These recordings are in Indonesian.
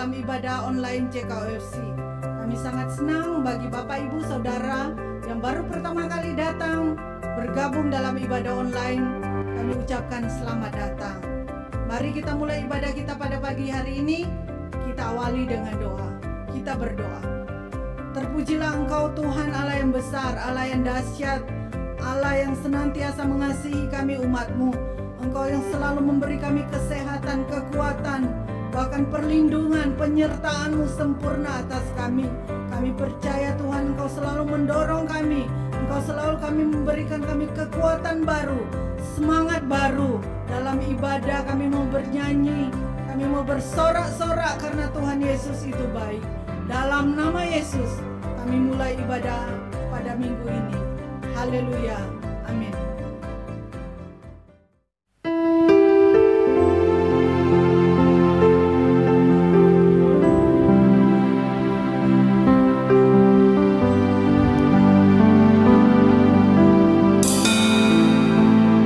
dalam ibadah online CKOFC. Kami sangat senang bagi Bapak Ibu Saudara yang baru pertama kali datang bergabung dalam ibadah online. Kami ucapkan selamat datang. Mari kita mulai ibadah kita pada pagi hari ini. Kita awali dengan doa. Kita berdoa. Terpujilah Engkau Tuhan Allah yang besar, Allah yang dahsyat, Allah yang senantiasa mengasihi kami umat-Mu. Engkau yang selalu memberi kami kesehatan, kekuatan, bahkan perlindungan, penyertaan-Mu sempurna atas kami. Kami percaya Tuhan Engkau selalu mendorong kami, Engkau selalu memberikan kami kekuatan baru, semangat baru. Dalam ibadah kami mau bernyanyi, kami mau bersorak-sorak karena Tuhan Yesus itu baik. Dalam nama Yesus kami mulai ibadah pada minggu ini. Haleluya, amin.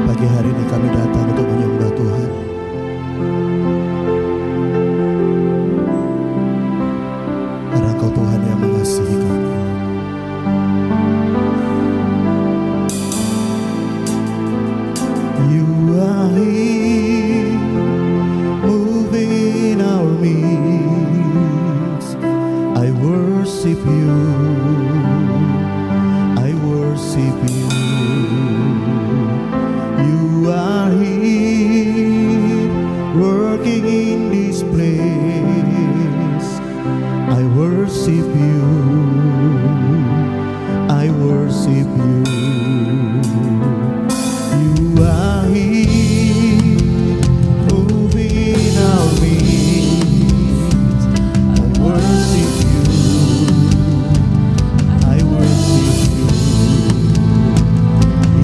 Pagi hari ini kami datang untuk menyembah Tuhan. Karena Engkau Tuhan yang mengasihi kami. You are here, moving in our midst. I worship you, I worship you. You are here, working in this place. I worship you, I worship you. You are here, moving in our midst. I worship you, I worship you.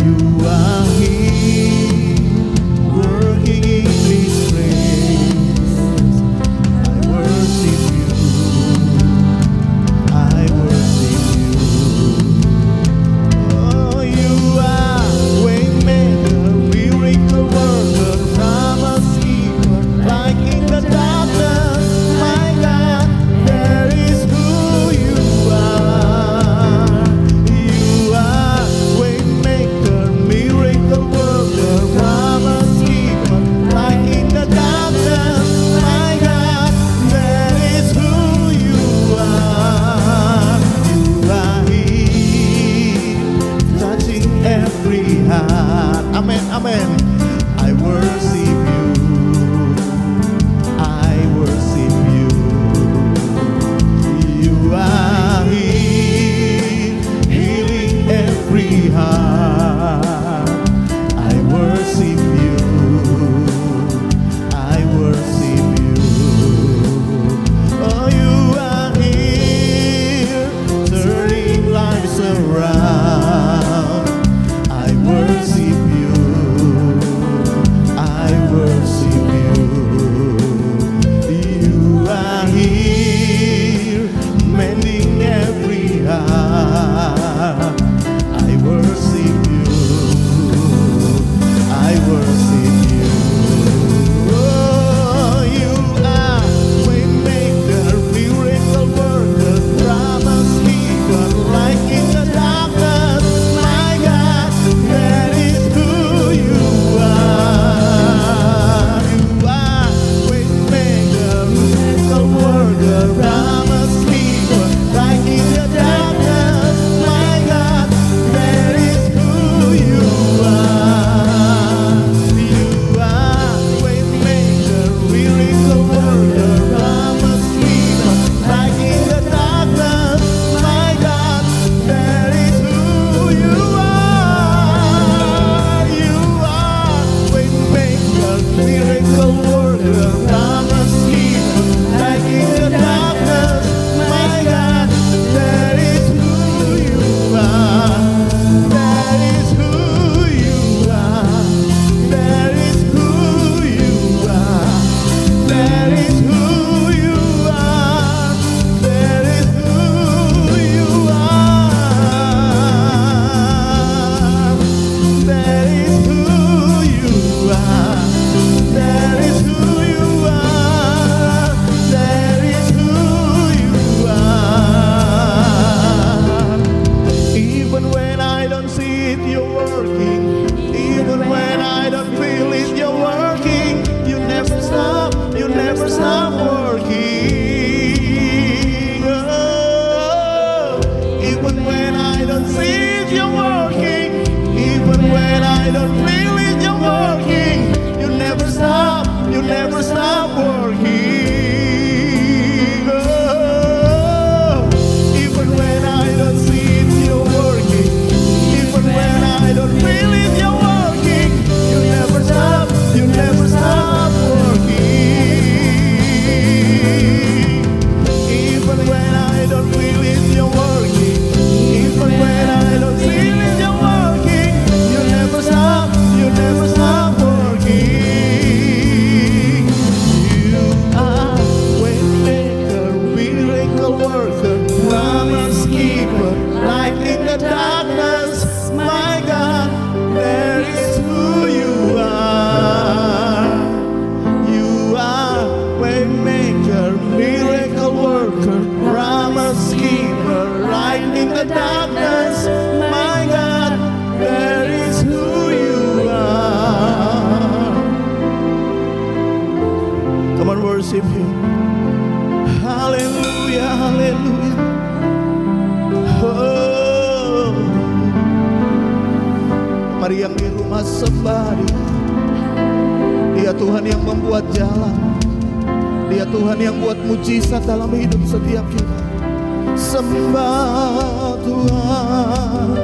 You are here, working in this place. I worship you, I worship you. Oh, you are waymaker, miracle worker, promise keeper, light in the darkness. My God, that is who you are. You are waymaker, miracle worker, promise keeper, light in the darkness. My God, that is who you are. You are here, touching every heart. Amen, amen. I worship you, I worship you. You are here, healing every heart. I worship you, I worship you. Oh, you are here, turning lives around. I worship you, I worship you. You are here, mending every heart. I worship you, I worship you. Oh, you are waymaker, miracle worker, promise keeper, light in the darkness. I don't feel it, you're working. You never stop working. Oh, even when I don't see it, you're working. Even when I don't feel it, you're working. You never stop working. Even when I don't feel it, you're working. Even when I don't feel it, you're working. You never stop working. You are waymaker, miracle worker, promise keeper, light in the darkness. My God, there is who you are. You are waymaker, miracle worker, promise keeper, light in the darkness. My God, there is who you are. Come on, worship Him. Hallelujah, hallelujah. Oh. Mari yang di rumah sembah Dia. Dia Tuhan yang membuat jalan. Dia Tuhan yang buat mujizat dalam hidup setiap kita. Sembah Tuhan.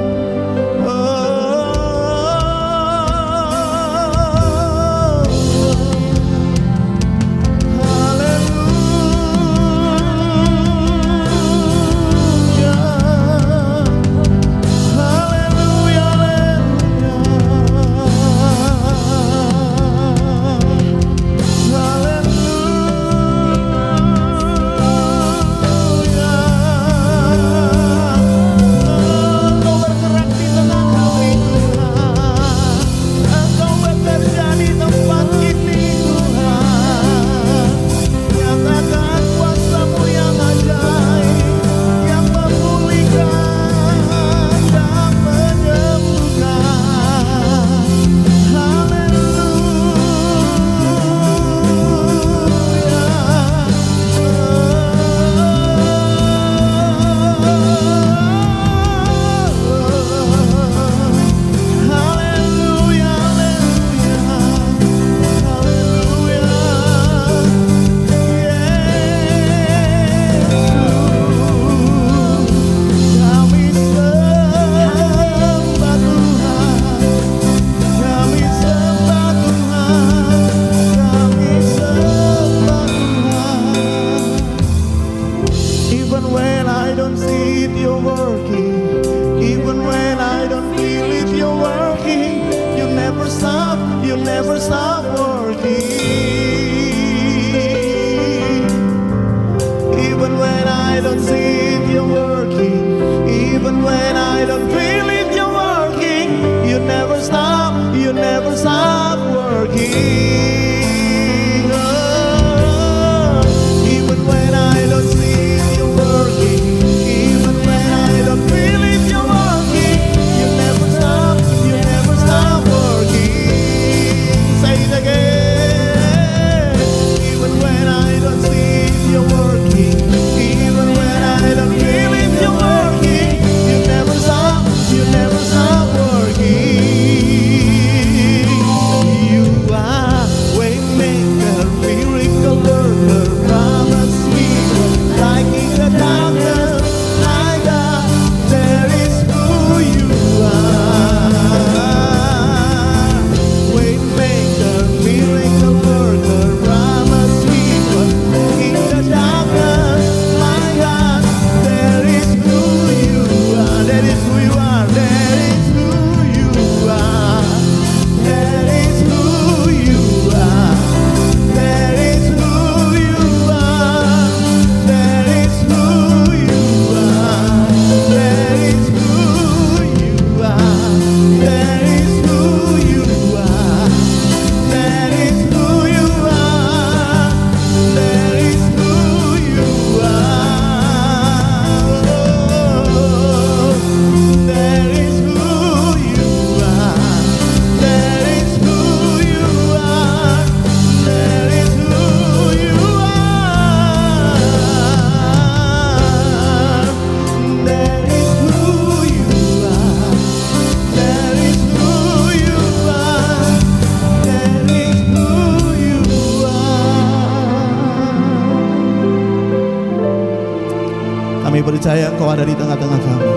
percaya Engkau ada di tengah-tengah kami.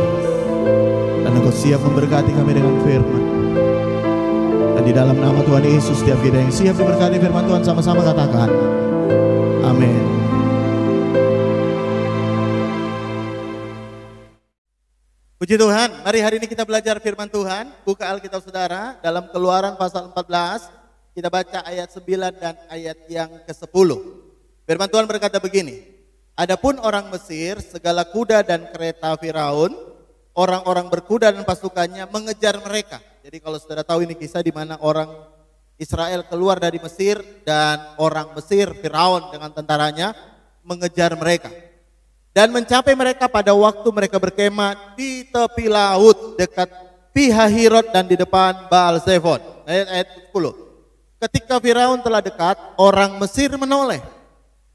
Dan Engkau siap memberkati kami dengan firman. Dan di dalam nama Tuhan Yesus, setiap kita yang siap diberkati firman Tuhan sama-sama katakan amin. Puji Tuhan, mari hari ini kita belajar firman Tuhan. Buka Alkitab saudara dalam Keluaran pasal 14. Kita baca ayat 9 dan ayat yang ke-10. Firman Tuhan berkata begini. Adapun orang Mesir, segala kuda dan kereta Firaun, orang-orang berkuda dan pasukannya mengejar mereka. Jadi kalau saudara tahu ini kisah di mana orang Israel keluar dari Mesir dan orang Mesir, Firaun dengan tentaranya mengejar mereka. Dan mencapai mereka pada waktu mereka berkemah di tepi laut dekat Pihahirot dan di depan Baal-Zephon. Ayat 10. Ketika Firaun telah dekat, orang Mesir menoleh.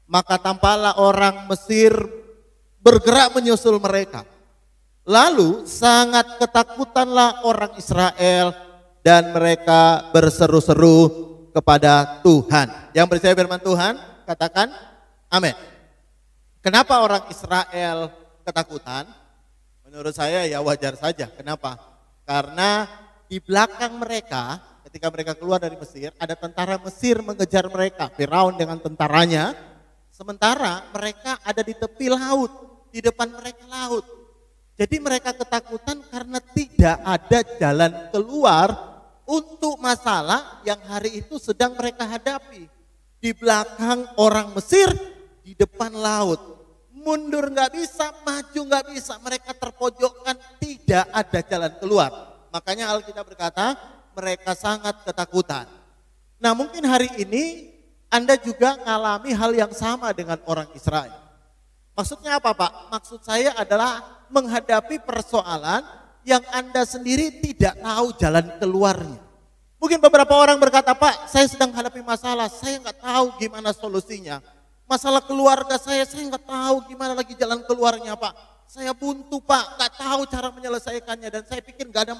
Maka tampaklah orang Mesir bergerak menyusul mereka. Lalu sangat ketakutanlah orang Israel dan mereka berseru-seru kepada Tuhan. Yang percaya firman Tuhan, katakan amin. Kenapa orang Israel ketakutan? Menurut saya ya wajar saja. Kenapa? Karena di belakang mereka, ketika mereka keluar dari Mesir, ada tentara Mesir mengejar mereka, Firaun dengan tentaranya. Sementara mereka ada di tepi laut, di depan mereka laut. Jadi mereka ketakutan karena tidak ada jalan keluar untuk masalah yang hari itu sedang mereka hadapi. Di belakang orang Mesir, di depan laut. Mundur nggak bisa, maju nggak bisa. Mereka terpojokkan, tidak ada jalan keluar. Makanya Alkitab berkata mereka sangat ketakutan. Nah mungkin hari ini Anda juga mengalami hal yang sama dengan orang Israel. Maksudnya apa Pak? Maksud saya adalah menghadapi persoalan yang Anda sendiri tidak tahu jalan keluarnya. Mungkin beberapa orang berkata, Pak saya sedang hadapi masalah, saya nggak tahu gimana solusinya. Masalah keluarga saya nggak tahu gimana lagi jalan keluarnya Pak. Saya buntu Pak, nggak tahu cara menyelesaikannya dan saya pikir nggak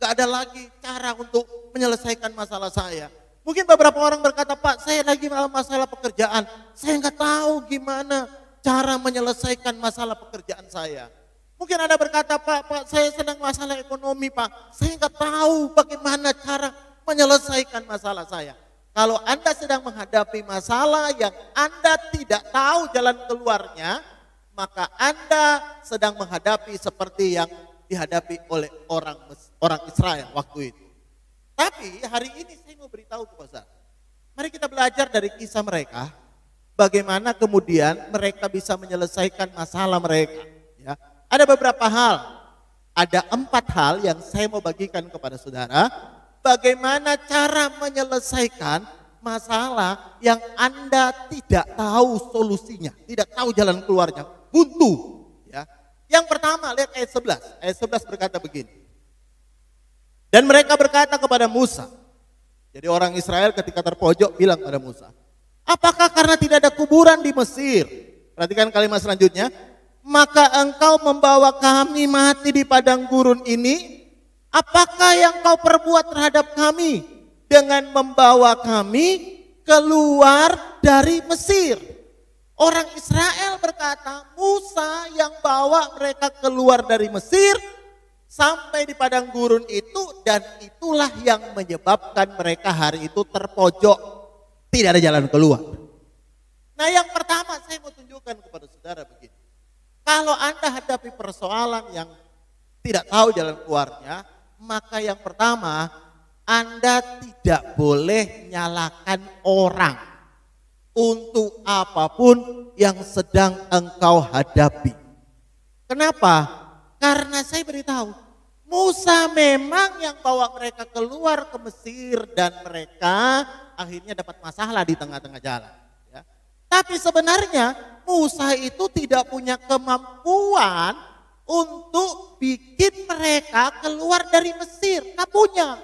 ada lagi cara untuk menyelesaikan masalah saya. Mungkin beberapa orang berkata, Pak saya lagi masalah pekerjaan, saya nggak tahu gimana cara menyelesaikan masalah pekerjaan saya. Mungkin Anda berkata, Pak saya sedang masalah ekonomi Pak, saya nggak tahu bagaimana cara menyelesaikan masalah saya. Kalau Anda sedang menghadapi masalah yang Anda tidak tahu jalan keluarnya, maka Anda sedang menghadapi seperti yang dihadapi oleh orang Israel waktu itu. Tapi hari ini saya mau beritahu kepada Anda. Mari kita belajar dari kisah mereka, bagaimana kemudian mereka bisa menyelesaikan masalah mereka. Ya, ada beberapa hal, ada 4 hal yang saya mau bagikan kepada saudara. Bagaimana cara menyelesaikan masalah yang Anda tidak tahu solusinya, tidak tahu jalan keluarnya, buntu. Ya. Yang pertama, lihat ayat 11. Ayat 11 berkata begini. Dan mereka berkata kepada Musa. Jadi orang Israel ketika terpojok bilang kepada Musa, apakah karena tidak ada kuburan di Mesir? Perhatikan kalimat selanjutnya. Maka engkau membawa kami mati di padang gurun ini? Apakah yang kau perbuat terhadap kami dengan membawa kami keluar dari Mesir? Orang Israel berkata, Musa yang bawa mereka keluar dari Mesir sampai di padang gurun itu, dan itulah yang menyebabkan mereka hari itu terpojok, tidak ada jalan keluar. Nah yang pertama saya mau tunjukkan kepada saudara begini. Kalau Anda hadapi persoalan yang tidak tahu jalan keluarnya, maka yang pertama, Anda tidak boleh nyalakan orang untuk apapun yang sedang engkau hadapi. Kenapa? Karena saya beritahu, Musa memang yang bawa mereka keluar ke Mesir dan mereka akhirnya dapat masalah di tengah-tengah jalan. Ya. Tapi sebenarnya Musa itu tidak punya kemampuan untuk bikin mereka keluar dari Mesir. Nggak punya.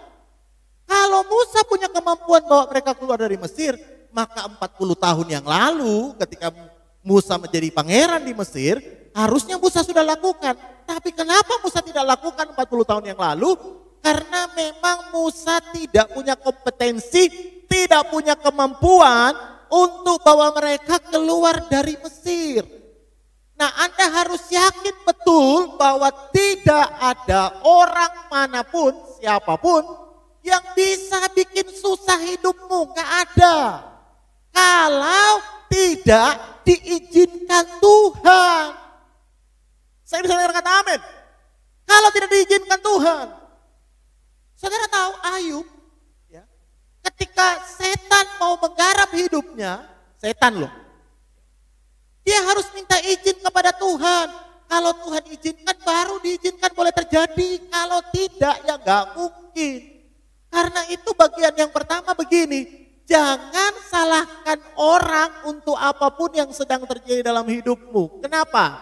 Kalau Musa punya kemampuan bawa mereka keluar dari Mesir, maka 40 tahun yang lalu ketika Musa menjadi pangeran di Mesir, harusnya Musa sudah lakukan. Tapi kenapa Musa tidak lakukan 40 tahun yang lalu? Karena memang Musa tidak punya kompetensi, tidak punya kemampuan untuk bawa mereka keluar dari Mesir. Nah, Anda harus yakin betul bahwa tidak ada orang manapun, siapapun yang bisa bikin susah hidupmu. Gak ada. Kalau tidak diizinkan Tuhan. Saya bisa dengar kata amin. Kalau tidak diizinkan Tuhan. Saudara tahu Ayub, ya, ketika setan mau menggarap hidupnya, setan loh. Dia harus minta izin kepada Tuhan. Kalau Tuhan izinkan baru diizinkan boleh terjadi. Kalau tidak ya gak mungkin. Karena itu bagian yang pertama begini. Jangan salahkan orang untuk apapun yang sedang terjadi dalam hidupmu. Kenapa?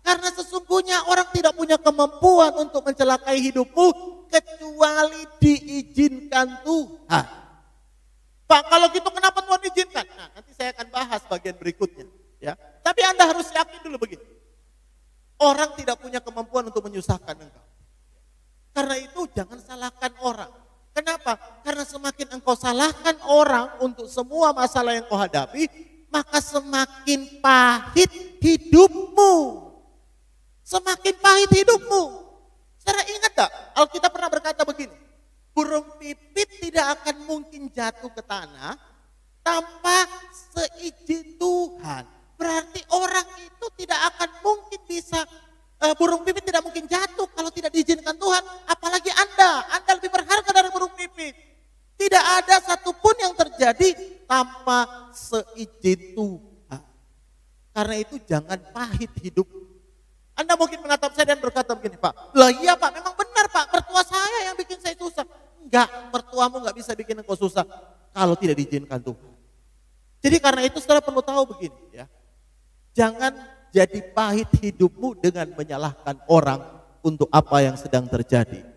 Karena sesungguhnya orang tidak punya kemampuan untuk mencelakai hidupmu kecuali diizinkan Tuhan. Pak, kalau gitu kenapa Tuhan izinkan? Nah, nanti saya akan bahas bagian berikutnya. Ya, tapi Anda harus yakin dulu begini. Orang tidak punya kemampuan untuk menyusahkan engkau. Karena itu jangan salahkan orang. Kenapa? Karena semakin engkau salahkan orang untuk semua masalah yang kau hadapi, maka semakin pahit hidupmu. Semakin pahit hidupmu. Saudara ingat tak? Alkitab pernah berkata begini. Burung pipit tidak akan mungkin jatuh ke tanah tanpa seizin Tuhan. Berarti orang itu tidak akan mungkin bisa, burung pipit tidak mungkin jatuh kalau tidak diizinkan Tuhan. Apalagi Anda lebih berharga dari burung pipit. Tidak ada satupun yang terjadi tanpa seizin Tuhan. Karena itu jangan pahit hidup. Anda mungkin menatap saya dan berkata begini, Pak, lah iya Pak, memang benar Pak, mertua saya yang bikin saya susah. Enggak, mertuamu enggak bisa bikin engkau susah kalau tidak diizinkan Tuhan. Jadi karena itu saudara perlu tahu begini ya. Jangan jadi pahit hidupmu dengan menyalahkan orang untuk apa yang sedang terjadi.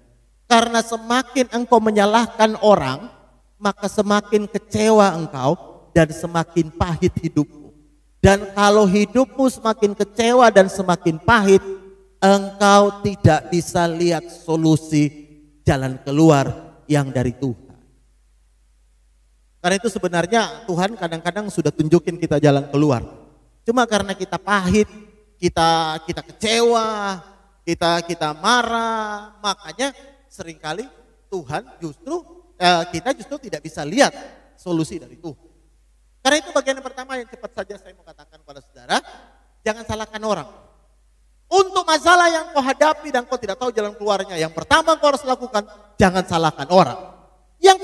Karena semakin engkau menyalahkan orang, maka semakin kecewa engkau dan semakin pahit hidupmu. Dan kalau hidupmu semakin kecewa dan semakin pahit, engkau tidak bisa lihat solusi jalan keluar yang dari Tuhan. Karena itu sebenarnya Tuhan kadang-kadang sudah tunjukin kita jalan keluar. Cuma karena kita pahit, kita kecewa, kita marah, makanya seringkali Tuhan kita justru tidak bisa lihat solusi dari Tuhan. Karena itu bagian yang pertama yang cepat saja saya mau katakan kepada saudara, jangan salahkan orang. Untuk masalah yang kau hadapi dan kau tidak tahu jalan keluarnya, yang pertama kau harus lakukan, jangan salahkan orang. Yang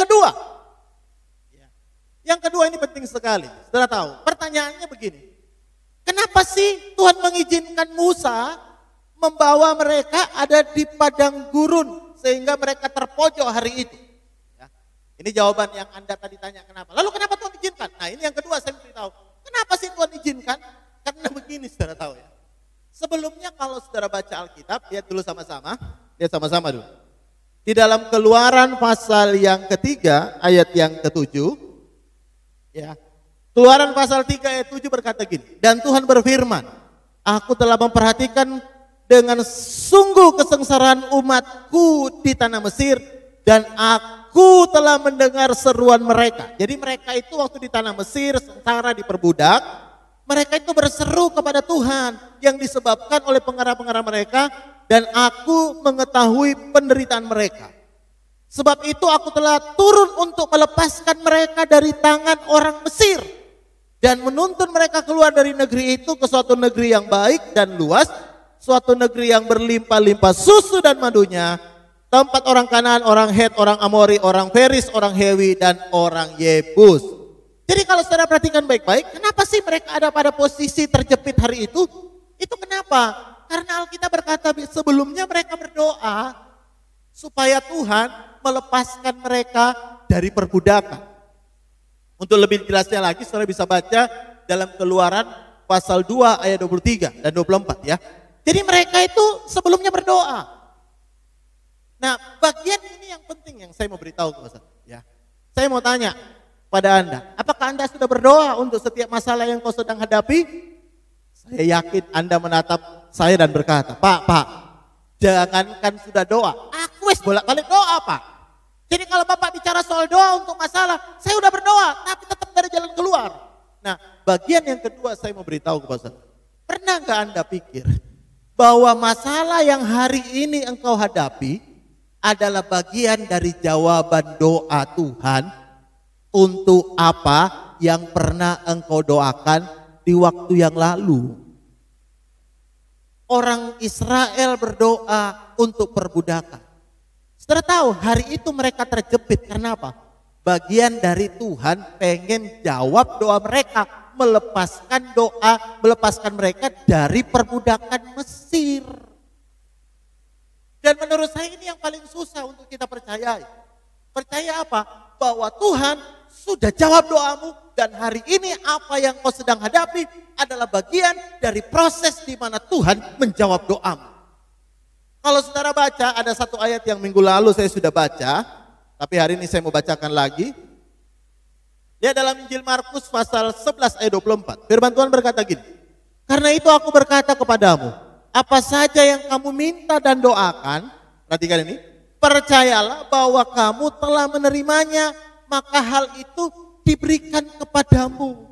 kedua ini penting sekali. Saudara tahu, pertanyaannya begini. Kenapa sih Tuhan mengizinkan Musa membawa mereka ada di padang gurun sehingga mereka terpojok hari itu? Ya. Ini jawaban yang Anda tadi tanya kenapa. Lalu kenapa Tuhan izinkan? Nah ini yang kedua saya beritahu. Kenapa sih Tuhan izinkan? Karena begini saudara tahu ya. Sebelumnya kalau saudara baca Alkitab, lihat dulu sama-sama. Lihat sama-sama dulu. Di dalam Keluaran pasal yang ketiga ayat yang ke-7. Ya. Keluaran pasal 3 ayat 7 berkata gini, dan Tuhan berfirman, aku telah memperhatikan dengan sungguh kesengsaraan umatku di tanah Mesir, dan aku telah mendengar seruan mereka. Jadi mereka itu waktu di tanah Mesir, sengsara diperbudak, mereka itu berseru kepada Tuhan yang disebabkan oleh pengarah-pengarah mereka, dan aku mengetahui penderitaan mereka. Sebab itu aku telah turun untuk melepaskan mereka dari tangan orang Mesir dan menuntun mereka keluar dari negeri itu ke suatu negeri yang baik dan luas, suatu negeri yang berlimpah-limpah susu dan madunya, tempat orang Kanaan, orang Het, orang Amori, orang Feris, orang Hewi, dan orang Yebus. Jadi kalau saudara perhatikan baik-baik, kenapa sih mereka ada pada posisi terjepit hari itu? Itu kenapa? Karena Alkitab berkata sebelumnya mereka berdoa supaya Tuhan melepaskan mereka dari perbudakan. Untuk lebih jelasnya lagi, saudara bisa baca dalam Keluaran pasal 2 ayat 23 dan 24 ya. Jadi mereka itu sebelumnya berdoa. Nah, bagian ini yang penting yang saya mau beritahu ke saudara ya. Saya mau tanya pada Anda, apakah Anda sudah berdoa untuk setiap masalah yang kau sedang hadapi? Saya yakin Anda menatap saya dan berkata, Pak, jangankan sudah doa, aku wis bolak-balik doa, Pak. Jadi kalau Bapak bicara soal doa untuk masalah, saya udah berdoa, tapi tetap dari jalan keluar. Nah, bagian yang kedua saya mau beritahu kepada saudara. Pernah nggak Anda pikir bahwa masalah yang hari ini engkau hadapi adalah bagian dari jawaban doa Tuhan untuk apa yang pernah engkau doakan di waktu yang lalu? Orang Israel berdoa untuk perbudakan. Saudara tahu hari itu mereka terjepit karena apa? Bagian dari Tuhan pengen jawab doa mereka, melepaskan mereka dari perbudakan Mesir. Dan menurut saya ini yang paling susah untuk kita percayai. Percaya apa? Bahwa Tuhan sudah jawab doamu dan hari ini apa yang kau sedang hadapi adalah bagian dari proses di mana Tuhan menjawab doamu. Kalau saudara baca, ada satu ayat yang minggu lalu saya sudah baca, tapi hari ini saya mau bacakan lagi. Dia dalam Injil Markus pasal 11 ayat 24. Firman Tuhan berkata gini, karena itu aku berkata kepadamu, apa saja yang kamu minta dan doakan, perhatikan ini, percayalah bahwa kamu telah menerimanya, maka hal itu diberikan kepadamu.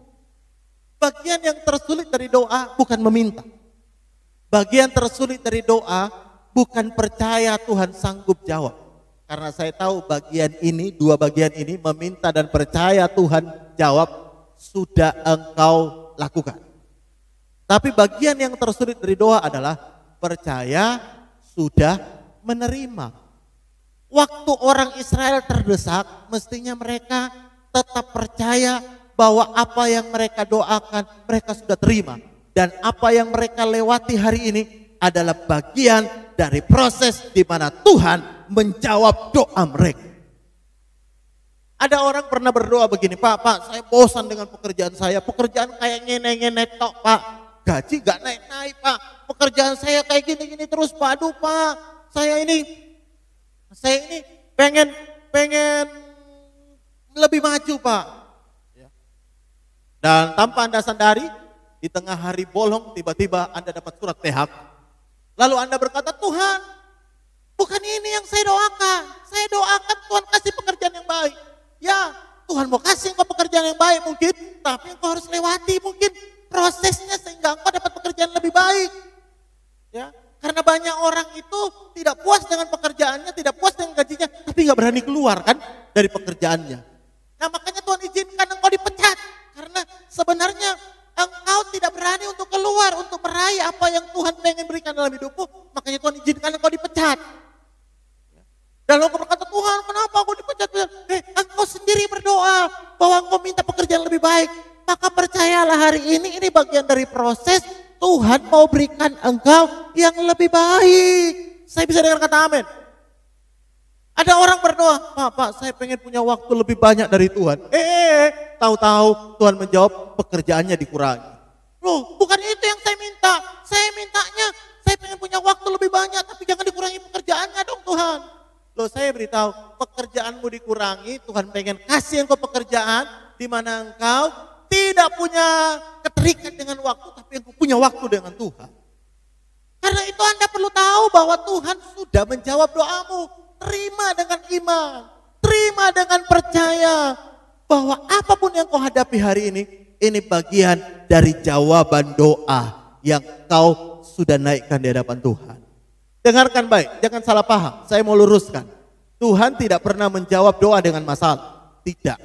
Bagian yang tersulit dari doa bukan meminta. Bagian tersulit dari doa bukan percaya Tuhan sanggup jawab. Karena saya tahu dua bagian ini, meminta dan percaya Tuhan jawab, sudah engkau lakukan. Tapi bagian yang tersulit dari doa adalah percaya sudah menerima. Waktu orang Israel terdesak, mestinya mereka tetap percaya bahwa apa yang mereka doakan mereka sudah terima. Dan apa yang mereka lewati hari ini adalah bagian dari proses di mana Tuhan menjawab doa mereka. Ada orang pernah berdoa begini, Pak, saya bosan dengan pekerjaan saya. Pekerjaan kayak ngene-ngene tok, Pak. Gaji gak naik-naik, Pak. Pekerjaan saya kayak gini-gini terus, Pak. Aduh, Pak, saya ini pengen lebih maju, Pak. Dan tanpa Anda sadari, di tengah hari bolong tiba-tiba Anda dapat surat PHK. Lalu Anda berkata, Tuhan, bukan ini yang saya doakan. Saya doakan Tuhan kasih pekerjaan yang baik. Ya, Tuhan mau kasih engkau pekerjaan yang baik mungkin, tapi engkau harus lewati mungkin prosesnya sehingga engkau dapat pekerjaan lebih baik. Ya, karena banyak orang itu tidak puas dengan pekerjaannya, tidak puas dengan gajinya, tapi nggak berani keluar kan dari pekerjaannya. Nah, makanya Tuhan izinkan engkau dipecat, karena sebenarnya engkau tidak berani untuk keluar, untuk meraih apa yang Tuhan pengen berikan dalam hidupmu, makanya Tuhan izinkan engkau dipecat. Dan engkau berkata, Tuhan kenapa aku dipecat? Engkau sendiri berdoa bahwa engkau minta pekerjaan lebih baik. Maka percayalah hari ini bagian dari proses Tuhan mau berikan engkau yang lebih baik. Saya bisa dengar kata amin. Ada orang berdoa, Pak, saya pengen punya waktu lebih banyak dari Tuhan. Tahu-tahu Tuhan menjawab pekerjaannya dikurangi. Loh, bukan itu yang saya minta. Saya mintanya, saya pengen punya waktu lebih banyak, tapi jangan dikurangi pekerjaannya dong Tuhan. Loh, saya beritahu, pekerjaanmu dikurangi, Tuhan pengen kasih engkau pekerjaan di mana engkau tidak punya keterikat dengan waktu, tapi engkau punya waktu dengan Tuhan. Karena itu Anda perlu tahu bahwa Tuhan sudah menjawab doamu. Terima dengan iman, terima dengan percaya bahwa apapun yang kau hadapi hari ini bagian dari jawaban doa yang kau sudah naikkan di hadapan Tuhan. Dengarkan baik, jangan salah paham. Saya mau luruskan. Tuhan tidak pernah menjawab doa dengan masalah. Tidak.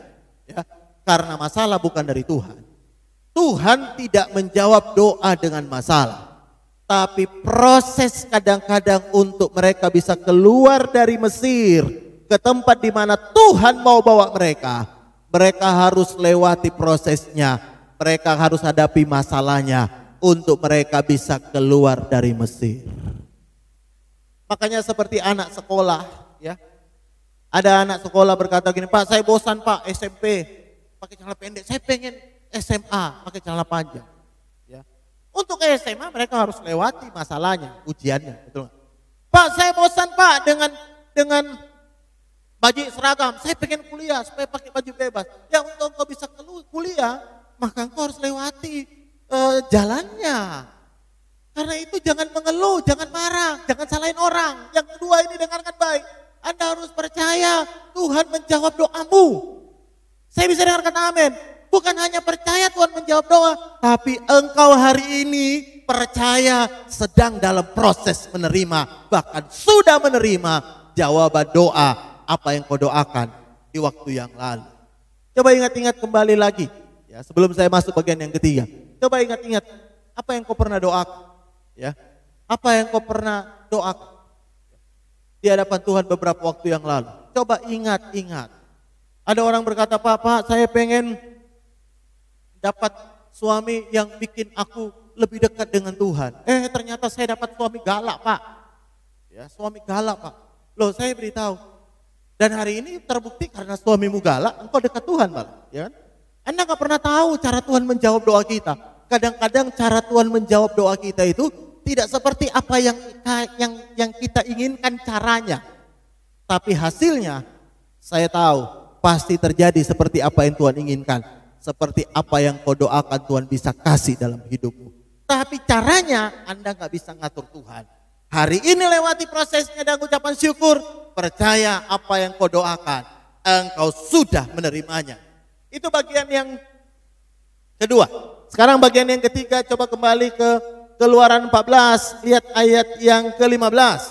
Ya, karena masalah bukan dari Tuhan. Tuhan tidak menjawab doa dengan masalah. Tapi proses kadang-kadang untuk mereka bisa keluar dari Mesir ke tempat di mana Tuhan mau bawa mereka. Mereka harus lewati prosesnya. Mereka harus hadapi masalahnya untuk mereka bisa keluar dari Mesir. Makanya seperti anak sekolah, ya. Ada anak sekolah berkata gini, Pak, saya bosan Pak SMP pakai celana pendek, saya pengen SMA pakai celana panjang. Ya. Untuk ke SMA mereka harus lewati masalahnya, ujiannya, betul nggak? Pak, saya bosan Pak dengan baju seragam, saya pengen kuliah supaya pakai baju bebas. Ya, untuk engkau bisa kuliah, maka engkau harus lewati jalannya. Karena itu jangan mengeluh, jangan marah, jangan salahin orang. Yang kedua ini dengarkan baik. Anda harus percaya Tuhan menjawab doamu. Saya bisa dengarkan amin. Bukan hanya percaya Tuhan menjawab doa, tapi engkau hari ini percaya sedang dalam proses menerima, bahkan sudah menerima jawaban doa apa yang kau doakan di waktu yang lalu. Coba ingat-ingat kembali lagi ya, sebelum saya masuk bagian yang ketiga. Coba ingat-ingat apa yang kau pernah doakan ya. Apa yang kau pernah doakan di hadapan Tuhan beberapa waktu yang lalu. Coba ingat-ingat. Ada orang berkata, Pak, saya pengen dapat suami yang bikin aku lebih dekat dengan Tuhan. Ternyata saya dapat suami galak, Pak. Ya, suami galak, Pak. Loh, saya beritahu. Dan hari ini terbukti karena suamimu galak, engkau dekat Tuhan, Pak. Ya kan? Anda gak pernah tahu cara Tuhan menjawab doa kita. Kadang-kadang cara Tuhan menjawab doa kita itu tidak seperti apa yang kita inginkan caranya. Tapi hasilnya saya tahu pasti terjadi seperti apa yang Tuhan inginkan. Seperti apa yang kau doakan Tuhan bisa kasih dalam hidupmu. Tapi caranya Anda gak bisa ngatur Tuhan. Hari ini lewati prosesnya dan ucapan syukur. Percaya apa yang kau doakan, engkau sudah menerimanya. Itu bagian yang kedua. Sekarang bagian yang ketiga, coba kembali ke Keluaran 14, lihat ayat yang ke-15.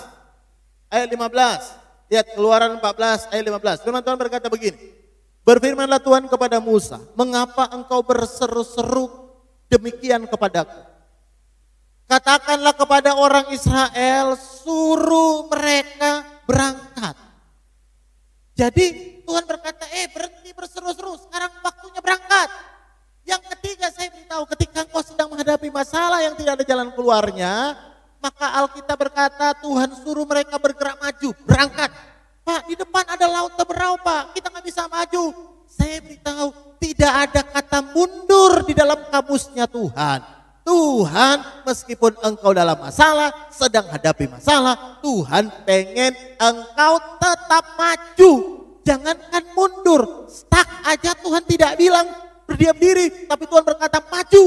Ayat 15, lihat Keluaran 14 ayat 15. Firman Tuhan berkata begini. Berfirmanlah Tuhan kepada Musa, mengapa engkau berseru-seru demikian kepadaku? Katakanlah kepada orang Israel, suruh mereka berangkat. Jadi Tuhan berkata, berhenti berseru-seru, sekarang waktunya berangkat. Yang ketiga saya beritahu, ketika engkau sedang menghadapi masalah yang tidak ada jalan keluarnya, maka Alkitab berkata Tuhan suruh mereka bergerak maju, berangkat. Pak, di depan ada laut Teberau, Pak, kita gak bisa maju. Saya beritahu, tidak ada kata mundur di dalam kamusnya Tuhan. Tuhan meskipun engkau dalam masalah, sedang hadapi masalah, Tuhan pengen engkau tetap maju. Jangankan mundur, stuck aja Tuhan tidak bilang berdiam diri, tapi Tuhan berkata maju.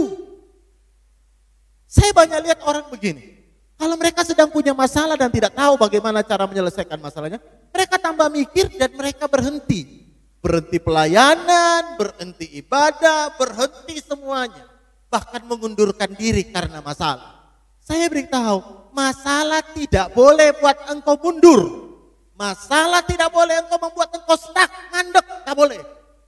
Saya banyak lihat orang begini. Kalau mereka sedang punya masalah dan tidak tahu bagaimana cara menyelesaikan masalahnya, mereka tambah mikir dan mereka berhenti. Berhenti pelayanan, berhenti ibadah, berhenti semuanya. Bahkan mengundurkan diri karena masalah. Saya beritahu, masalah tidak boleh buat engkau mundur. Masalah tidak boleh engkau membuat engkau stuck, mandek, tak boleh.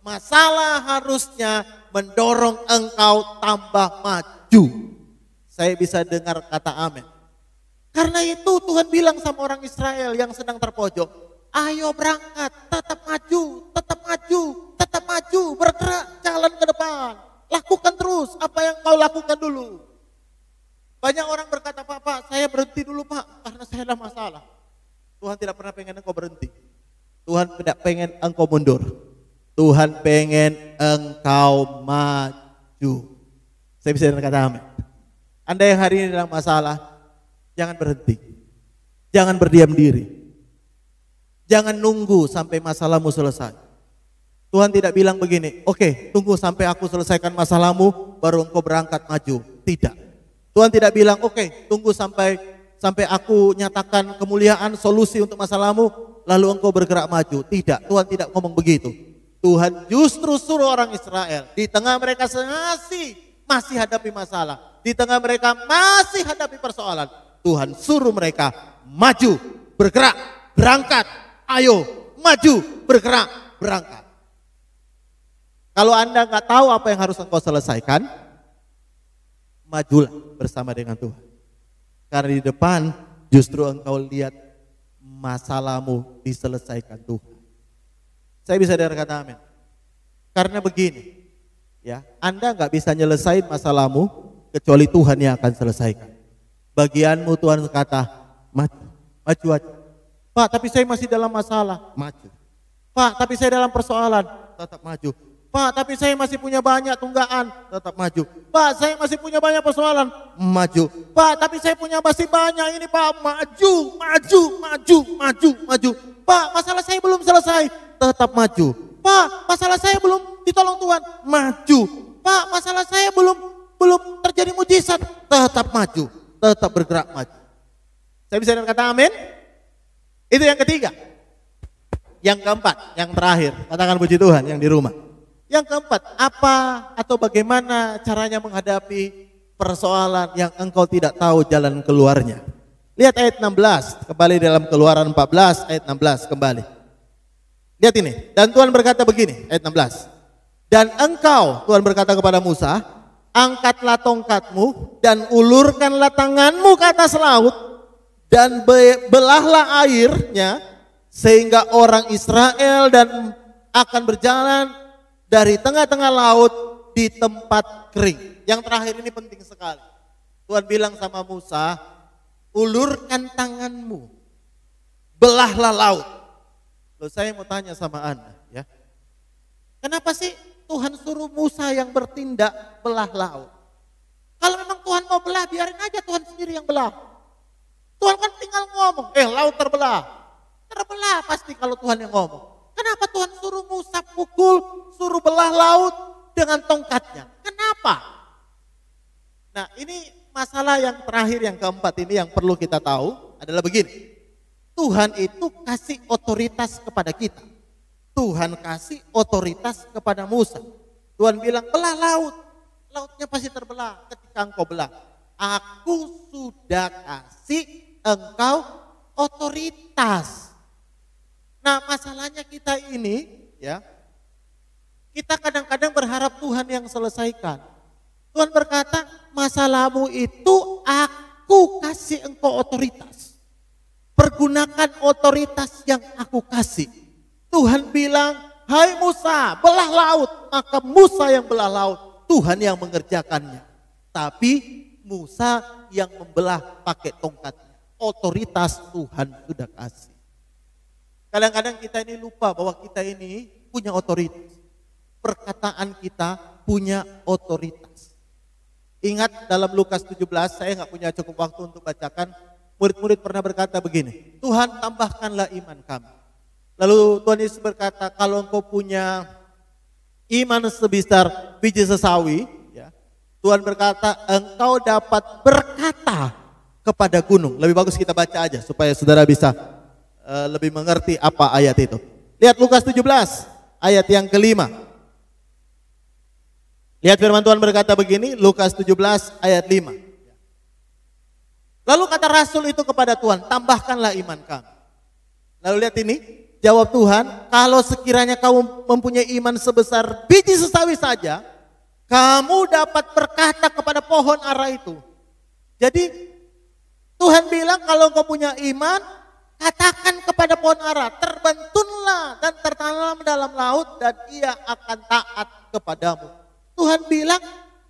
Masalah harusnya mendorong engkau tambah maju. Saya bisa dengar kata amin. Karena itu Tuhan bilang sama orang Israel yang sedang terpojok, ayo berangkat, tetap maju, tetap maju, tetap maju, bergerak, jalan ke depan. Lakukan terus apa yang kau lakukan dulu. Banyak orang berkata, Pak, saya berhenti dulu, Pak, karena saya ada masalah. Tuhan tidak pernah pengen engkau berhenti. Tuhan tidak pengen engkau mundur. Tuhan pengen engkau maju. Saya bisa dengar kata amin. Anda yang hari ini dalam masalah, jangan berhenti. Jangan berdiam diri. Jangan nunggu sampai masalahmu selesai. Tuhan tidak bilang begini, oke, tunggu sampai aku selesaikan masalahmu, baru engkau berangkat maju. Tidak. Tuhan tidak bilang, oke, tunggu sampai aku nyatakan kemuliaan, solusi untuk masalahmu, lalu engkau bergerak maju. Tidak, Tuhan tidak ngomong begitu. Tuhan justru suruh orang Israel, di tengah mereka masih hadapi masalah, di tengah mereka masih hadapi persoalan, Tuhan suruh mereka maju, bergerak, berangkat, ayo, maju, bergerak, berangkat. Kalau Anda nggak tahu apa yang harus engkau selesaikan, majulah bersama dengan Tuhan. Karena di depan justru engkau lihat masalahmu diselesaikan Tuhan. Saya bisa dengar kata amin. Karena begini, ya, Anda nggak bisa nyelesain masalahmu kecuali Tuhan yang akan selesaikan. Bagianmu Tuhan kata, maju, maju aja. Pak, tapi saya masih dalam masalah, maju. Pak, tapi saya dalam persoalan, tetap maju. Pak, tapi saya masih punya banyak tunggaan, tetap maju. Pak, saya masih punya banyak persoalan, maju. Pak, tapi saya punya masih banyak ini, Pak, maju, maju, maju, maju, maju. Pak, masalah saya belum selesai, tetap maju. Pak, masalah saya belum ditolong Tuhan, maju. Pak, masalah saya belum terjadi mujizat, tetap maju, tetap bergerak maju. Saya bisa dengar kata amin? Itu yang ketiga. Yang keempat, yang terakhir, katakan puji Tuhan yang di rumah. Yang keempat, apa atau bagaimana caranya menghadapi persoalan yang engkau tidak tahu jalan keluarnya. Lihat ayat 16, kembali dalam Keluaran 14 ayat 16 kembali. Lihat ini, dan Tuhan berkata begini, ayat 16. Dan engkau, Tuhan berkata kepada Musa, angkatlah tongkatmu dan ulurkanlah tanganmu ke atas laut dan belahlah airnya sehingga orang Israel dan akan berjalan dari tengah-tengah laut di tempat kering. Yang terakhir ini penting sekali. Tuhan bilang sama Musa, ulurkan tanganmu, belahlah laut. Loh, saya mau tanya sama Anda, ya. Kenapa sih Tuhan suruh Musa yang bertindak belah laut? Kalau memang Tuhan mau belah, biarin aja Tuhan sendiri yang belah. Tuhan kan tinggal ngomong, laut terbelah. Terbelah pasti kalau Tuhan yang ngomong. Kenapa Tuhan suruh Musa pukul, suruh belah laut dengan tongkatnya? Kenapa? Nah, ini masalah yang terakhir, yang keempat ini yang perlu kita tahu adalah begini. Tuhan itu kasih otoritas kepada kita. Tuhan kasih otoritas kepada Musa. Tuhan bilang belah laut. Lautnya pasti terbelah ketika engkau belah. Aku sudah kasih engkau otoritas. Nah, masalahnya kita ini, ya, kita kadang-kadang berharap Tuhan yang selesaikan. Tuhan berkata, masalahmu itu aku kasih engkau otoritas. Pergunakan otoritas yang aku kasih. Tuhan bilang, hai Musa, belah laut. Maka Musa yang belah laut, Tuhan yang mengerjakannya. Tapi Musa yang membelah pakai tongkatnya. Otoritas Tuhan sudah kasih. Kadang-kadang kita ini lupa bahwa kita ini punya otoritas. Perkataan kita punya otoritas. Ingat dalam Lukas 17, saya nggak punya cukup waktu untuk bacakan. Murid-murid pernah berkata begini, Tuhan tambahkanlah iman kami. Lalu Tuhan Yesus berkata, kalau engkau punya iman sebesar biji sesawi, ya, Tuhan berkata, engkau dapat berkata kepada gunung. Lebih bagus kita baca aja supaya saudara bisa lebih mengerti apa ayat itu. Lihat Lukas 17 ayat yang kelima. Lihat firman Tuhan berkata begini, Lukas 17 ayat 5. Lalu kata Rasul itu kepada Tuhan, tambahkanlah iman kami. Lalu lihat ini, jawab Tuhan, kalau sekiranya kamu mempunyai iman sebesar biji sesawi saja, kamu dapat berkata kepada pohon ara itu. Jadi Tuhan bilang kalau engkau punya iman, katakan kepada pohon ara, terbentunlah dan tertanam dalam laut dan ia akan taat kepadamu. Tuhan bilang,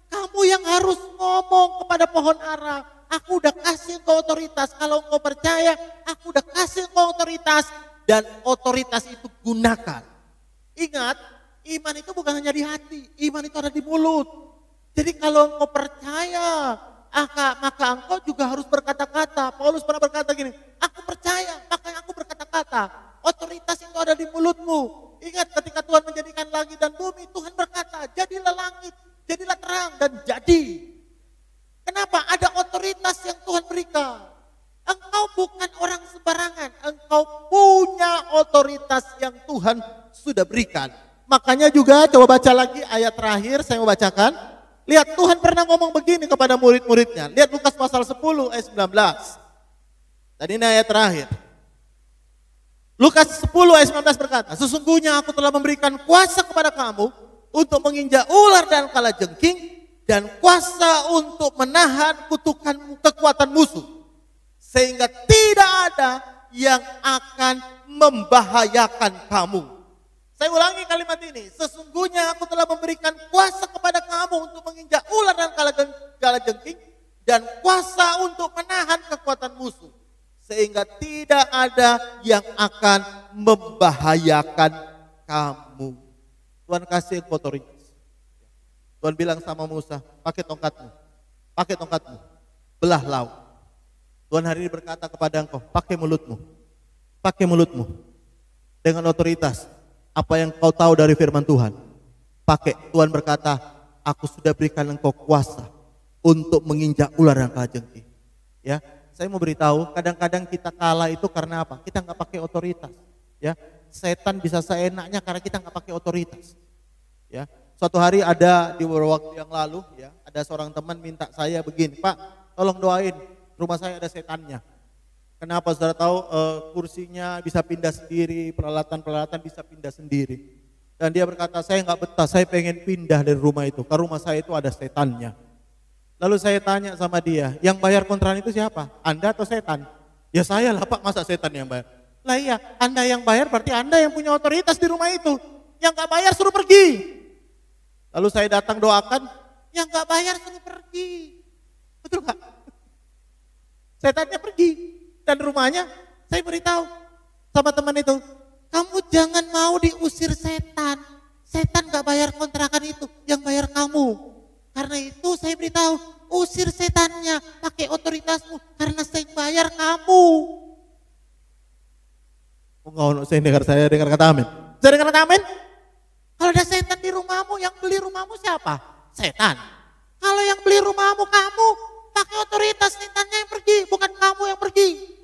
kamu yang harus ngomong kepada pohon ara. Aku udah kasih engkau otoritas. Kalau engkau percaya, aku udah kasih engkau otoritas. Dan otoritas itu gunakan. Ingat, iman itu bukan hanya di hati. Iman itu ada di mulut. Jadi kalau engkau percaya, maka engkau juga harus berkata-kata. Paulus pernah berkata gini, aku percaya, makanya aku berkata-kata. Otoritas itu ada di mulutmu. Ingat ketika Tuhan menjadikan langit dan bumi, Tuhan berkata, jadilah langit, jadilah terang, dan jadi. Kenapa? Ada otoritas yang Tuhan berikan. Engkau bukan orang sembarangan. Engkau punya otoritas yang Tuhan sudah berikan. Makanya juga coba baca lagi ayat terakhir saya mau bacakan. Lihat Tuhan pernah ngomong begini kepada murid-muridnya. Lihat Lukas pasal 10 ayat 19. Tadi ini ayat terakhir. Lukas 10 ayat 19 berkata, sesungguhnya aku telah memberikan kuasa kepada kamu untuk menginjak ular dan kalajengking dan kuasa untuk menahan kutukan kekuatan musuh. Sehingga tidak ada yang akan membahayakan kamu. Saya ulangi kalimat ini. Sesungguhnya aku telah memberikan kuasa kepada kamu untuk menginjak ular dan kalajengking. Dan kuasa untuk menahan kekuatan musuh. Sehingga tidak ada yang akan membahayakan kamu. Tuhan kasih otoritas. Tuhan bilang sama Musa, pakai tongkatmu, belah laut. Tuhan hari ini berkata kepada engkau, pakai mulutmu, dengan otoritas. Apa yang kau tahu dari firman Tuhan, pakai. Tuhan berkata, aku sudah berikan engkau kuasa untuk menginjak ular dan kalajengking. Ya, saya mau beritahu, kadang-kadang kita kalah itu karena apa? Kita nggak pakai otoritas. Ya, setan bisa seenaknya karena kita nggak pakai otoritas. Ya. Suatu hari ada di beberapa waktu yang lalu ya, ada seorang teman minta saya begini, Pak, tolong doain, rumah saya ada setannya. Kenapa saudara tahu? Kursinya bisa pindah sendiri, peralatan-peralatan bisa pindah sendiri. Dan dia berkata, saya nggak betah, saya pengen pindah dari rumah itu, karena rumah saya itu ada setannya. Lalu saya tanya sama dia, yang bayar kontrakan itu siapa? Anda atau setan? Ya saya lah Pak, masa setan yang bayar? Lah iya, Anda yang bayar berarti Anda yang punya otoritas di rumah itu. Yang nggak bayar suruh pergi. Lalu saya datang doakan, yang nggak bayar suruh pergi. Betul nggak? Setannya pergi. Dan rumahnya saya beritahu sama teman itu, kamu jangan mau diusir setan. Setan gak bayar kontrakan itu, yang bayar kamu. Karena itu saya beritahu, usir setannya, pakai otoritasmu, karena saya bayar kamu. Enggak, saya dengar kata amin. Saya dengar kata amin? Kalau ada setan di rumahmu, yang beli rumahmu siapa? Setan. Kalau yang beli rumahmu kamu, pakai otoritas, setannya yang pergi, bukan kamu yang pergi.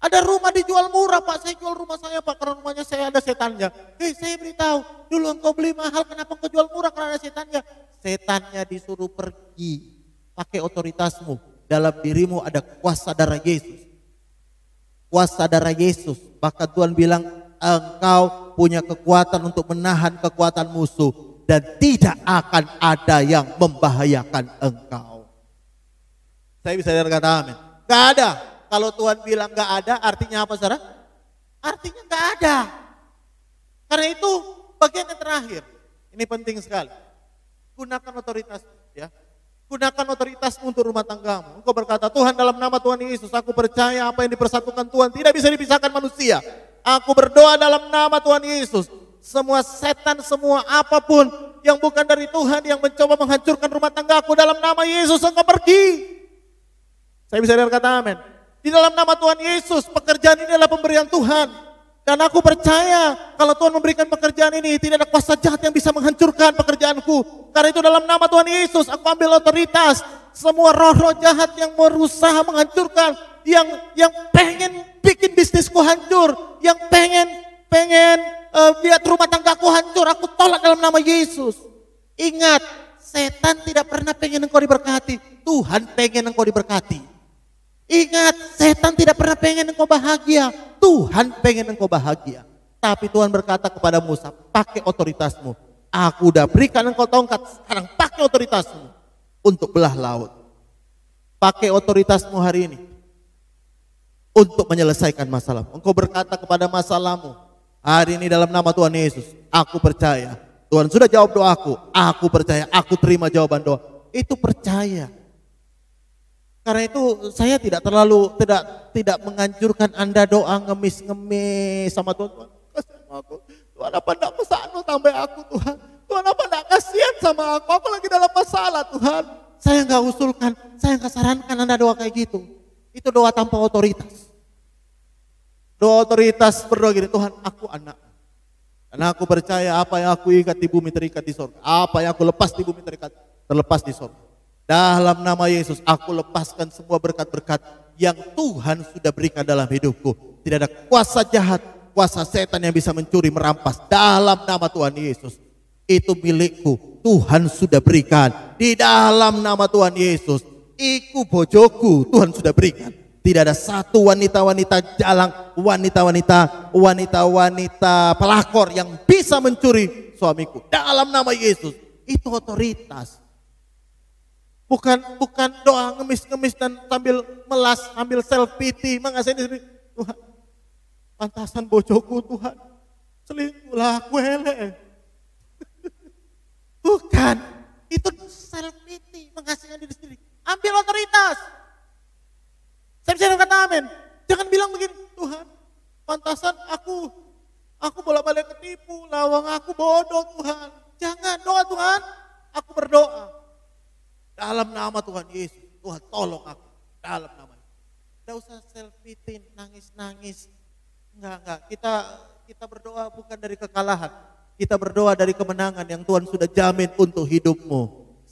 Ada rumah dijual murah Pak, saya jual rumah saya Pak, karena rumahnya saya ada setannya. Saya beritahu, dulu engkau beli mahal, kenapa engkau jual murah karena ada setannya? Setannya disuruh pergi, pakai otoritasmu. Dalam dirimu ada kuasa darah Yesus. Kuasa darah Yesus, bahkan Tuhan bilang engkau punya kekuatan untuk menahan kekuatan musuh. Dan tidak akan ada yang membahayakan engkau. Saya bisa dengar kata amin. Gak ada. Kalau Tuhan bilang gak ada, artinya apa saudara? Artinya gak ada. Karena itu bagian yang terakhir. Ini penting sekali. Gunakan otoritas, ya. Gunakan otoritas untuk rumah tanggamu. Engkau berkata, Tuhan dalam nama Tuhan Yesus, aku percaya apa yang dipersatukan Tuhan tidak bisa dipisahkan manusia. Aku berdoa dalam nama Tuhan Yesus. Semua setan, semua apapun yang bukan dari Tuhan yang mencoba menghancurkan rumah tanggaku, dalam nama Yesus engkau pergi. Saya bisa dengar kata amin. Di dalam nama Tuhan Yesus, pekerjaan ini adalah pemberian Tuhan. Dan aku percaya kalau Tuhan memberikan pekerjaan ini, tidak ada kuasa jahat yang bisa menghancurkan pekerjaanku. Karena itu dalam nama Tuhan Yesus, aku ambil otoritas. Semua roh-roh jahat yang berusaha menghancurkan, yang pengen bikin bisnisku hancur, yang pengen lihat rumah tanggaku hancur, aku tolak dalam nama Yesus. Ingat, setan tidak pernah pengen engkau diberkati, Tuhan pengen engkau diberkati. Ingat, setan tidak pernah pengen engkau bahagia, Tuhan pengen engkau bahagia. Tapi Tuhan berkata kepada Musa, pakai otoritasmu. Aku udah berikan engkau tongkat, sekarang pakai otoritasmu untuk belah laut. Pakai otoritasmu hari ini untuk menyelesaikan masalah. Engkau berkata kepada masalahmu, hari ini dalam nama Tuhan Yesus, aku percaya Tuhan sudah jawab doaku, aku percaya, aku terima jawaban doa. Itu percaya. Karena itu saya tidak menganjurkan Anda doa ngemis-ngemis sama Tuhan. Tuhan kasih sama aku. Tuhan apa enggak pesano sampai aku Tuhan. Tuhan apa enggak kasihan sama aku lagi dalam masalah Tuhan. Saya enggak usulkan, saya enggak sarankan Anda doa kayak gitu. Itu doa tanpa otoritas. Doa otoritas berdoa gini, Tuhan aku anak. Dan aku percaya apa yang aku ikat di bumi terikat di surga. Apa yang aku lepas di bumi terlepas di surga. Dalam nama Yesus aku lepaskan semua berkat-berkat yang Tuhan sudah berikan dalam hidupku. Tidak ada kuasa jahat, kuasa setan yang bisa mencuri, merampas. Dalam nama Tuhan Yesus, itu milikku, Tuhan sudah berikan. Di dalam nama Tuhan Yesus, iku bojoku Tuhan sudah berikan. Tidak ada satu wanita-wanita jalang, wanita-wanita pelakor yang bisa mencuri suamiku. Dalam nama Yesus, itu otoritas. Bukan doa ngemis-ngemis dan sambil melas, sambil self pity, mengasih diri. Tuhan, pantasan bojoku Tuhan, selingkuhlah aku hele. Bukan, itu self pity, mengasihkan diri sendiri. Ambil otoritas. Saya bisa kata amin. Jangan bilang begini, Tuhan, pantasan aku bolak-balik ketipu, lawang aku bodoh Tuhan. Jangan, doa Tuhan, aku berdoa. Dalam nama Tuhan Yesus, Tuhan tolong aku. Dalam nama Yesus. Tidak usah self-pity, nangis-nangis. Enggak. Kita berdoa bukan dari kekalahan. Kita berdoa dari kemenangan yang Tuhan sudah jamin untuk hidupmu.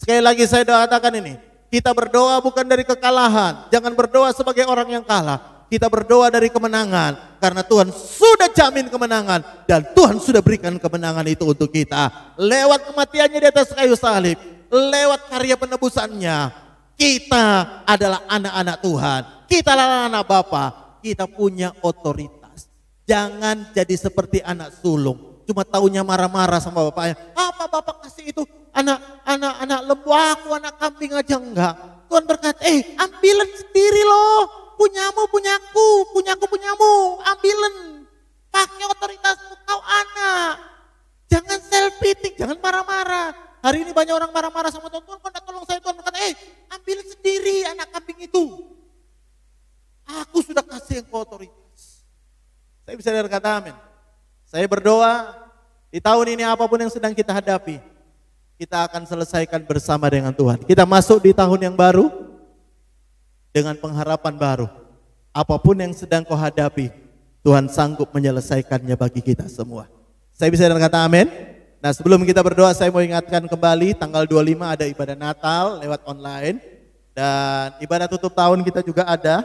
Sekali lagi saya katakan ini. Kita berdoa bukan dari kekalahan. Jangan berdoa sebagai orang yang kalah. Kita berdoa dari kemenangan karena Tuhan sudah jamin kemenangan dan Tuhan sudah berikan kemenangan itu untuk kita. Lewat kematiannya di atas kayu salib, lewat karya penebusannya, kita adalah anak-anak Tuhan. Kita adalah anak Bapa, kita punya otoritas. Jangan jadi seperti anak sulung, cuma taunya marah-marah sama bapaknya. Apa bapak kasih itu anak lembu aku, anak kambing aja enggak. Tuhan berkata, ambilin sendiri loh. Punyamu, punyaku, punyaku, punyamu, ambilin. Pakai otoritasmu, kau anak. Jangan self-pity, jangan marah-marah. Hari ini banyak orang marah-marah sama Tuhan. Tuhan, kau tolong saya. Tuhan berkata, ambilin sendiri anak kambing itu. Aku sudah kasih engkau otoritas. Saya bisa berkata amin. Saya berdoa, di tahun ini apapun yang sedang kita hadapi, kita akan selesaikan bersama dengan Tuhan. Kita masuk di tahun yang baru, dengan pengharapan baru. Apapun yang sedang kau hadapi, Tuhan sanggup menyelesaikannya bagi kita semua. Saya bisa berkata amin. Nah, sebelum kita berdoa, saya mau ingatkan kembali tanggal 25 ada ibadah Natal lewat online. Dan ibadah tutup tahun kita juga ada.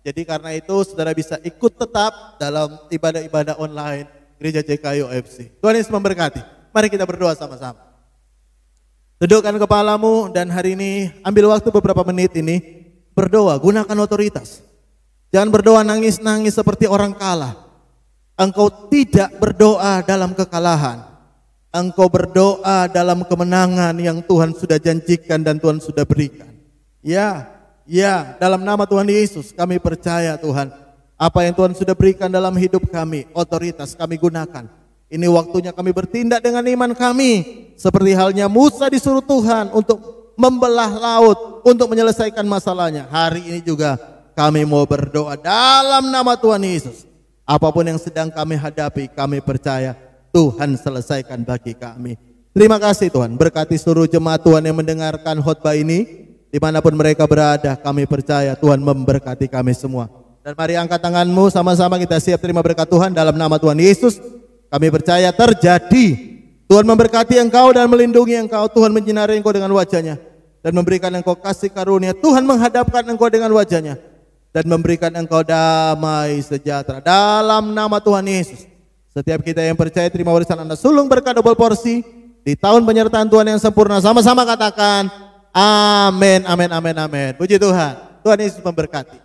Jadi karena itu saudara bisa ikut tetap dalam ibadah-ibadah online Gereja JKI OFC. Tuhan Yesus memberkati. Mari kita berdoa sama-sama. Dudukkan kepalamu dan hari ini ambil waktu beberapa menit ini. Berdoa, gunakan otoritas. Jangan berdoa nangis-nangis seperti orang kalah. Engkau tidak berdoa dalam kekalahan. Engkau berdoa dalam kemenangan yang Tuhan sudah janjikan dan Tuhan sudah berikan. Ya, dalam nama Tuhan Yesus kami percaya Tuhan. Apa yang Tuhan sudah berikan dalam hidup kami, otoritas kami gunakan. Ini waktunya kami bertindak dengan iman kami. Seperti halnya Musa disuruh Tuhan untuk membelah laut untuk menyelesaikan masalahnya. Hari ini juga kami mau berdoa dalam nama Tuhan Yesus. Apapun yang sedang kami hadapi, kami percaya Tuhan selesaikan bagi kami. Terima kasih Tuhan. Berkati seluruh jemaat Tuhan yang mendengarkan khotbah ini. Dimanapun mereka berada, kami percaya Tuhan memberkati kami semua. Dan mari angkat tanganmu, sama-sama kita siap terima berkat Tuhan dalam nama Tuhan Yesus. Kami percaya terjadi. Tuhan memberkati engkau dan melindungi engkau. Tuhan menyinari engkau dengan wajahnya dan memberikan engkau kasih karunia. Tuhan menghadapkan engkau dengan wajahnya dan memberikan engkau damai sejahtera. Dalam nama Tuhan Yesus, setiap kita yang percaya terima warisan anak sulung berkat double porsi di tahun penyertaan Tuhan yang sempurna. Sama-sama katakan amin, amin, amin, amin. Puji Tuhan. Tuhan Yesus memberkati.